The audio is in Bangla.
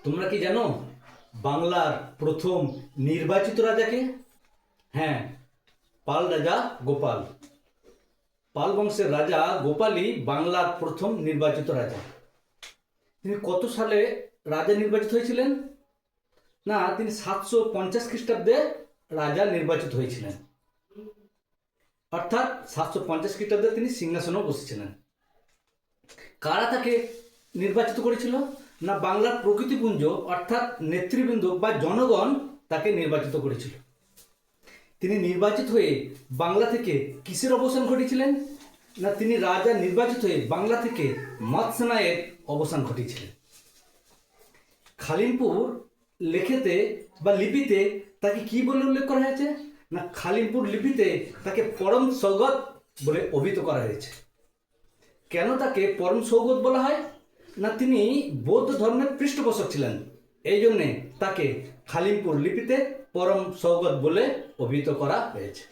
তোমরা কি জানো বাংলার প্রথম নির্বাচিত রাজাকে? হ্যাঁ, পাল রাজা গোপাল। পাল বংশের রাজা গোপালই বাংলার প্রথম নির্বাচিত রাজা। তিনি কত সালে রাজা নির্বাচিত হয়েছিলেন? না, তিনি 750 খ্রিস্টাব্দে রাজা নির্বাচিত হয়েছিলেন। অর্থাৎ 750 খ্রিস্টাব্দে তিনি সিংহাসনেও বসেছিলেন। কারা তাকে নির্বাচিত করেছিল? না, বাংলার প্রকৃতিপুঞ্জ অর্থাৎ নেতৃবৃন্দ বা জনগণ তাকে নির্বাচিত করেছিল। তিনি নির্বাচিত হয়ে বাংলা থেকে কিসের অবসান ঘটিয়েছিলেন? না, তিনি রাজা নির্বাচিত হয়ে বাংলা থেকে মৎস্যনায়ের অবসান ঘটিয়েছিলেন। খালিমপুর লেখেতে বা লিপিতে তাকে কি বলে উল্লেখ করা হয়েছে? না, খালিমপুর লিপিতে তাকে পরম সৌগত বলে অভিহিত করা হয়েছে। কেন তাকে পরম সৌগত বলা হয়? না, তিনি বৌদ্ধ ধর্মের পৃষ্ঠপোষক ছিলেন, এই জন্যে তাকে খালিমপুর লিপিতে পরম সৌগত বলে অভিহিত করা হয়েছে।